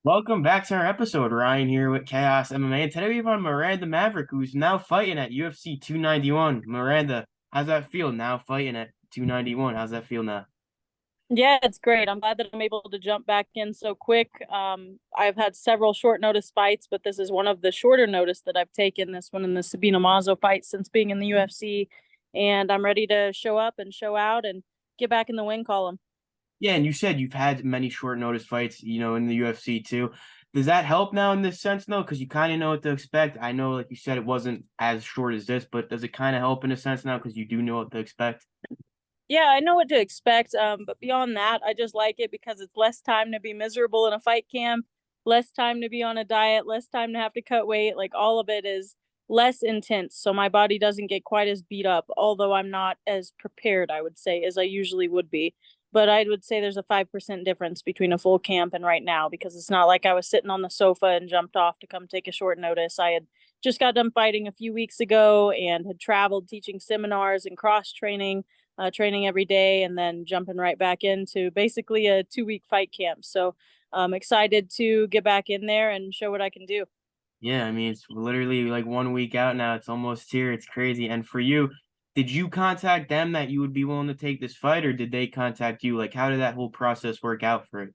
Welcome back to our episode. Ryan here with Chaos MMA, and today we have on Miranda Maverick, who's now fighting at UFC 291. Miranda, how's that feel now fighting at 291? How's that feel now? Yeah, it's great. I'm glad that I'm able to jump back in so quick. I've had several short notice fights, but this is one of the shorter notice that I've taken. This one in the Sabina Mazo fight since being in the UFC, and I'm ready to show up and show out and get back in the win column. Yeah, and you said you've had many short notice fights, in the UFC too. Does that help now in this sense, though? Because you kind of know what to expect. I know, like you said, it wasn't as short as this, but does it kind of help in a sense now because you do know what to expect? Yeah, I know what to expect. But beyond that, I just like it because it's less time to be miserable in a fight camp, less time to be on a diet, less time to have to cut weight. Like all of it is less intense. So my body doesn't get quite as beat up, although I'm not as prepared, I would say, as I usually would be. But I would say there's a 5% difference between a full camp and right now because it's not like I was sitting on the sofa and jumped off to come take a short notice. I had just got done fighting a few weeks ago and had traveled teaching seminars and cross training, training every day, and then jumping right back into basically a 2 week fight camp. So I'm excited to get back in there and show what I can do. Yeah, I mean, it's literally like 1 week out now. It's almost here. It's crazy. And for you, did you contact them that you would be willing to take this fight, or did they contact you? Like, how did that whole process work out for it?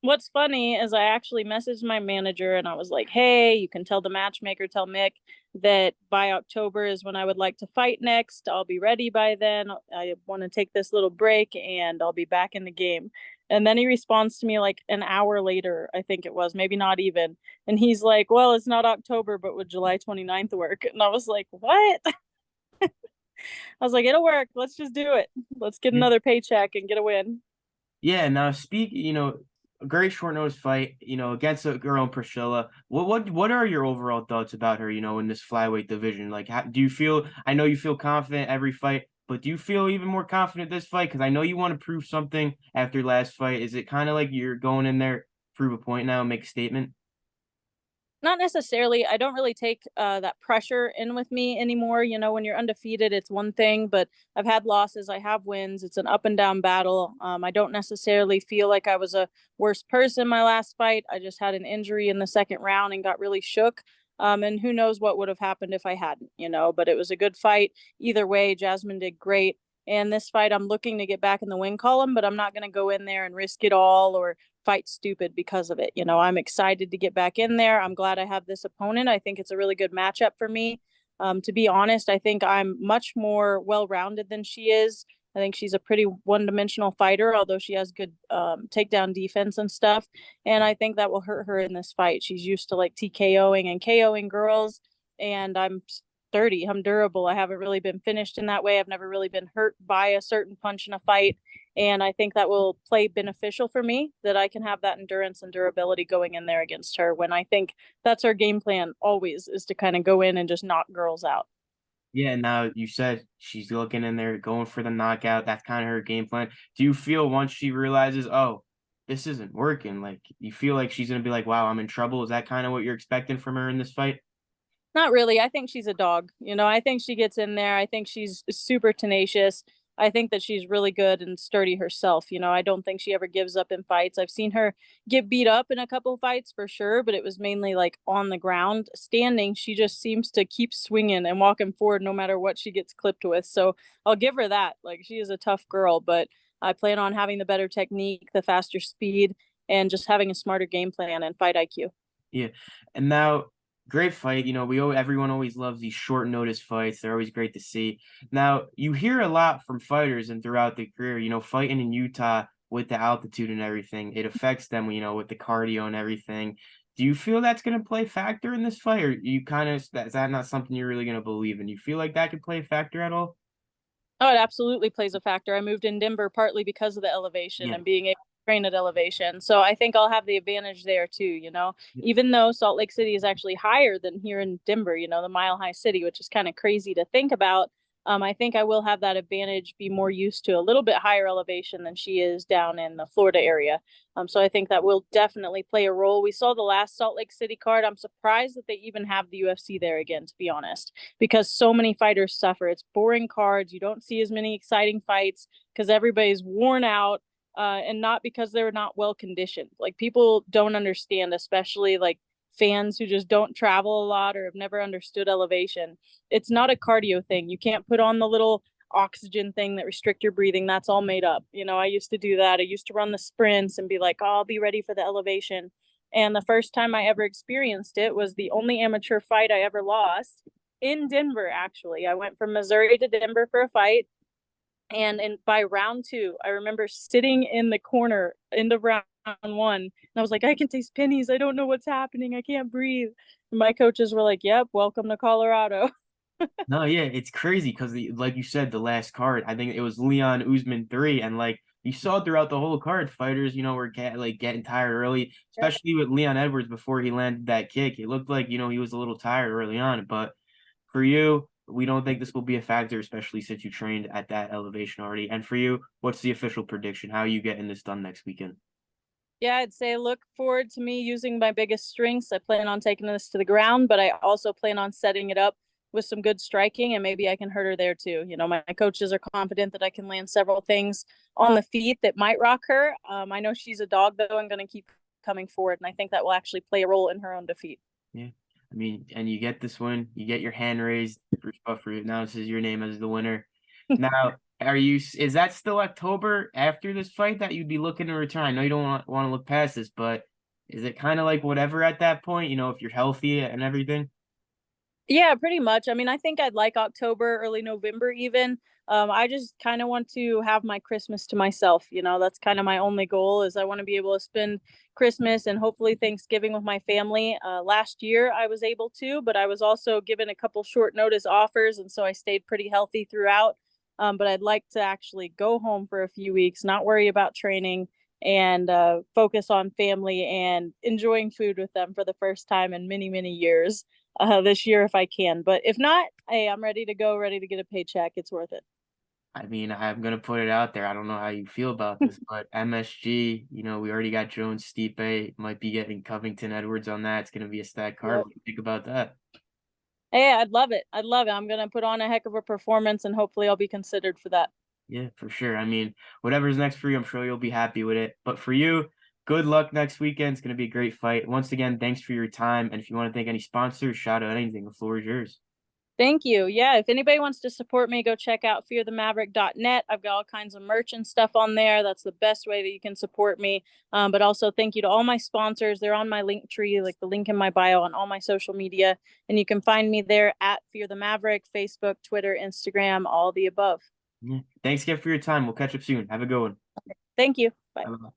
What's funny is I actually messaged my manager and I was like, hey, you can tell the matchmaker, tell Mick that by October is when I would like to fight next. I'll be ready by then. I want to take this little break and I'll be back in the game. And then he responds to me like an hour later, I think it was, maybe not even. And he's like, well, it's not October, but would July 29th work? And I was like, what? I was like, it'll work. Let's just do it. Let's get Yeah, another paycheck and get a win. yeah. Now, a great short notice fight, against a girl in Priscilla. What are your overall thoughts about her, in this flyweight division? Like, do you feel? I know you feel confident every fight, but do you feel even more confident this fight? Because I know you want to prove something after last fight. Is it kind of like you're going in there, prove a point now, make a statement? Not necessarily. I don't really take that pressure in with me anymore. You know, when you're undefeated, it's one thing, but I've had losses, I have wins. It's an up and down battle. I don't necessarily feel like I was a worse person my last fight. I just had an injury in the second round and got really shook. And who knows what would have happened if I hadn't, but it was a good fight. Either way, Jasmine did great. And this fight, I'm looking to get back in the win column, but I'm not going to go in there and risk it all or fight stupid because of it. I'm excited to get back in there. I'm glad I have this opponent. I think it's a really good matchup for me. To be honest, I think I'm much more well rounded than she is. I think she's a pretty one dimensional fighter, although she has good takedown defense and stuff. And I think that will hurt her in this fight. She's used to like TKOing and KOing girls. And I'm 30. I'm durable. I haven't really been finished in that way. I've never really been hurt by a certain punch in a fight. And I think that will play beneficial for me that I can have that endurance and durability going in there against her when I think that's her game plan always is to kind of go in and just knock girls out. Yeah, now you said she's looking in there, going for the knockout. That's kind of her game plan. Do you feel once she realizes, oh, this isn't working, like you feel like she's gonna be like, wow, I'm in trouble? Is that kind of what you're expecting from her in this fight? Not really. I think she's a dog. I think she gets in there. I think she's super tenacious. I think that she's really good and sturdy herself. I don't think she ever gives up in fights. I've seen her get beat up in a couple of fights for sure, but it was mainly like on the ground. Standing, she just seems to keep swinging and walking forward no matter what she gets clipped with. So I'll give her that. Like she is a tough girl, but I plan on having the better technique, the faster speed, and just having a smarter game plan and fight IQ. Yeah. And now, great fight. Everyone always loves these short notice fights. They're always great to see. Now, you hear a lot from fighters and throughout their career, fighting in Utah with the altitude and everything, it affects them, with the cardio and everything. Do you feel that's going to play a factor in this fight, or you kind of is that not something you're really going to believe in? You feel like that could play a factor at all? Oh, it absolutely plays a factor. I moved in Denver partly because of the elevation Yeah. and being able to train at elevation. So I think I'll have the advantage there too. Even though Salt Lake City is actually higher than here in Denver, the mile high city, which is kind of crazy to think about. I think I will have that advantage, be more used to a little bit higher elevation than she is down in the Florida area. So I think that will definitely play a role. We saw the last Salt Lake City card. I'm surprised that they even have the UFC there again, to be honest, because so many fighters suffer. It's boring cards. You don't see as many exciting fights because everybody's worn out. and not because they're not well conditioned. Like people don't understand, especially like fans who just don't travel a lot or have never understood elevation. It's not a cardio thing. You can't put on the little oxygen thing that restrict your breathing. That's all made up. I used to do that. I used to run the sprints and be like, oh, I'll be ready for the elevation. And the first time I ever experienced it was the only amateur fight I ever lost in Denver, actually. I went from Missouri to Denver for a fight. And by round two, I remember sitting in the corner into round one. And I was like, I can taste pennies. I don't know what's happening. I can't breathe. And my coaches were like, yep, welcome to Colorado. No, yeah, it's crazy because like you said, the last card, I think it was Leon Usman 3, and like you saw throughout the whole card, fighters, were getting tired early, especially with Leon Edwards before he landed that kick. It looked like, he was a little tired early on, but for you, we don't think this will be a factor, especially since you trained at that elevation already. And for you, what's the official prediction? How are you getting this done next weekend? Yeah, I'd say look forward to me using my biggest strengths. I plan on taking this to the ground, but I also plan on setting it up with some good striking, and maybe I can hurt her there too. My coaches are confident that I can land several things on the feet that might rock her. I know she's a dog, though. I'm going to keep coming forward, and I think that will actually play a role in her own defeat. Yeah. I mean, and you get this win, you get your hand raised. Bruce Buffer announces your name as the winner. Now, is that still October after this fight that you'd be looking to return? I know you don't want to look past this, but is it kind of like whatever at that point, if you're healthy and everything? Yeah, pretty much. I mean, I think I'd like October, early November even. I just kind of want to have my Christmas to myself. That's kind of my only goal is I want to be able to spend Christmas and hopefully Thanksgiving with my family. Last year I was able to, but I was also given a couple short notice offers, and so I stayed pretty healthy throughout. But I'd like to actually go home for a few weeks, not worry about training, and focus on family and enjoying food with them for the first time in many, many years this year if I can. But if not, hey, I'm ready to go, ready to get a paycheck. It's worth it. I mean, I'm gonna put it out there. I don't know how you feel about this, but MSG, we already got Jones Stipe, might be getting Covington Edwards on that. It's gonna be a stacked card. Yep. What do you think about that? Hey, I'd love it. I'd love it. I'm going to put on a heck of a performance and hopefully I'll be considered for that. Yeah, for sure. I mean, whatever's next for you, I'm sure you'll be happy with it. But for you, good luck next weekend. It's gonna be a great fight. Once again, thanks for your time. And if you want to thank any sponsors, shout out anything, the floor is yours. Thank you. Yeah, if anybody wants to support me, go check out fearthemaverick.net. I've got all kinds of merch and stuff on there. That's the best way that you can support me. But also thank you to all my sponsors. They're on my link tree, like the link in my bio on all my social media. And you can find me there at Fear the Maverick, Facebook, Twitter, Instagram, all the above. Yeah. Thanks again for your time. We'll catch up soon. Have a good one. Thank you. Bye. Bye-bye.